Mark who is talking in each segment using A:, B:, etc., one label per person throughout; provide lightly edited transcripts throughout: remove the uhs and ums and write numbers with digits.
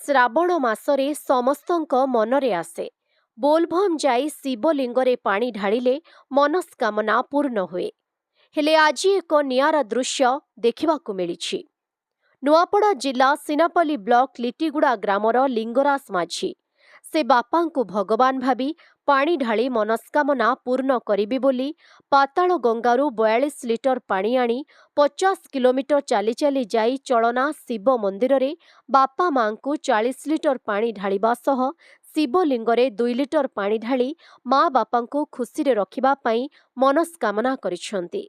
A: ଶ୍ରାବଣ ମାସରେ ସମସ୍ତଙ୍କ ମନରେ ଆସେ ବୋଲଭମ୍ ଯାଇ ଶିବଲିଙ୍ଗରେ ପାଣି ଢାଳିଲେ ମନସ୍କାମନା ପୂର୍ଣ୍ଣ ହୁଏ। ହେଲେ ଆଜି ଏକ ନିଆରା ଦୃଶ୍ୟ ଦେଖିବାକୁ ମିଳିଛି। ନୂଆପଡ଼ା ଜିଲ୍ଲା ସିନାପଲ୍ଲୀ ବ୍ଲକ ଲିଟିଗୁଡ଼ା ଗ୍ରାମର ଲିଙ୍ଗରାଜ ମାଝୀ ସେ ବାପାଙ୍କୁ ଭଗବାନ ଭାବି ପାଣି ଢାଳି ମନସ୍କାମନା ପୂର୍ଣ୍ଣ କରିବି ବୋଲି ପାତାଳ ଗଙ୍ଗାରୁ 42 ଲିଟର ପାଣି ଆଣି 50 କିଲୋମିଟର ଚାଲି ଚାଲି ଯାଇ ଚଳନା ଶିବ ମନ୍ଦିରରେ ବାପା ମାଙ୍କୁ 40 ଲିଟର ପାଣି ଢାଳିବା ସହ ଶିବଲିଙ୍ଗରେ 2 ଲିଟର ପାଣି ଢାଳି ମା ବାପାଙ୍କୁ ଖୁସିରେ ରଖିବା ପାଇଁ ମନସ୍କାମନା କରିଛନ୍ତି।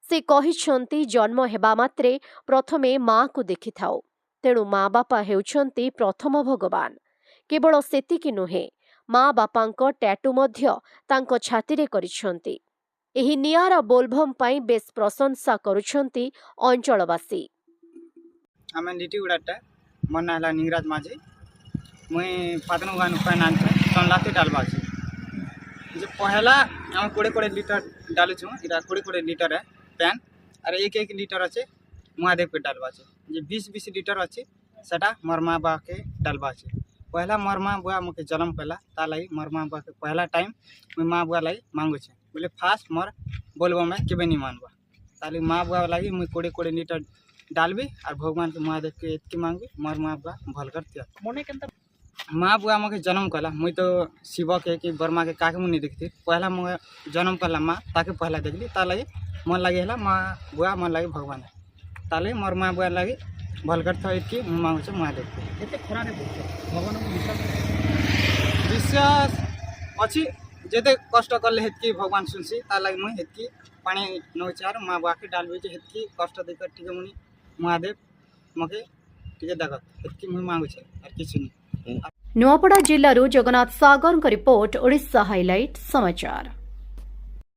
A: ସେ କହିଛନ୍ତି ଜନ୍ମ ହେବା ମାତ୍ରେ ପ୍ରଥମେ ମାଆକୁ ଦେଖିଥାଉ, ତେଣୁ ମା ବାପା ହେଉଛନ୍ତି ପ୍ରଥମ ଭଗବାନ। କେବଳ ସେତିକି ନୁହେଁ, ମା ବାପାଙ୍କ ଟ୍ୟାଟୁ ମଧ୍ୟ ତାଙ୍କ ଛାତିରେ କରିଛନ୍ତି। ଏହି ନିଆରା ବୋଲଭମ୍ ପାଇଁ ବେଶ୍ ପ୍ରଶଂସା କରୁଛନ୍ତି ଅଞ୍ଚଳବାସୀ।
B: ଆମେ ଲିଟିଗୁଡ଼ାଟା ମୋ ନାଁ ହେଲା ଲିଙ୍ଗରାଜ ମାଝୀ। ମୁଇଁ ପାତନଗାଁ ପାନ୍ ଆଣିଛେ ତନଲାତେ ଡାଲବା ଅଛି ଯେ ପହେଲା ଆମେ 20 ଲିଟର ଡାଲୁଛୁ। ଏଇଟା 20 ଲିଟର ପ୍ୟାନ୍ ଆର୍ 1 ଲିଟର ଅଛି ମହାଦେବকে ଡାଲବା ଅଛି। ଯେ 20 ଲିଟର ଅଛି ସେଟା ମୋर ମା ବାପକେ ଡାଲବା ଅଛି। पहला मोर माँ बुआ मुझे जन्म कला ता लगी मोर माँ बुआ के पहला टाइम मुझे माँ बुआ लगी मांगुचे बोले फास्ट मोर बोलबो में केबे नहीं मानबा ताली माँ बुआ लगी मुझे 20 लीटर डालबी और भगवान के महादेव के इतकी मांगबी मोर माँ बुआ भल कर दिया।
C: मने केनता
B: माँ बुआ मुझे जन्म कला मुझे तो शिव के कि बर्मा के काके मुझे नहीं देखती। पहला मुझे जन्म कला माँ ताके पहला देखली ता लगी मन लगे है माँ बुआ मन लगे भगवान ताले मोर माँ बुआ लगी भल कर था इतकी मांगुचे महादेव के
C: एते खरारे भगवान को
B: विश्वास अच्छी जेते कष्ट कले हेतकी भगवान सुनसी ता लगी मुई हेतकी पानी नौचार माँ बुआ के डालबे जे हेतकी कष्ट देकर टिके मुनी महादेव मके टिके देखत हेतकी मुई मांगुचे और किछु नहीं।
A: नूआपड़ा जिल्लारू जगन्नाथ सागर रिपोर्ट ओडिशा हाइलाइट समाचार।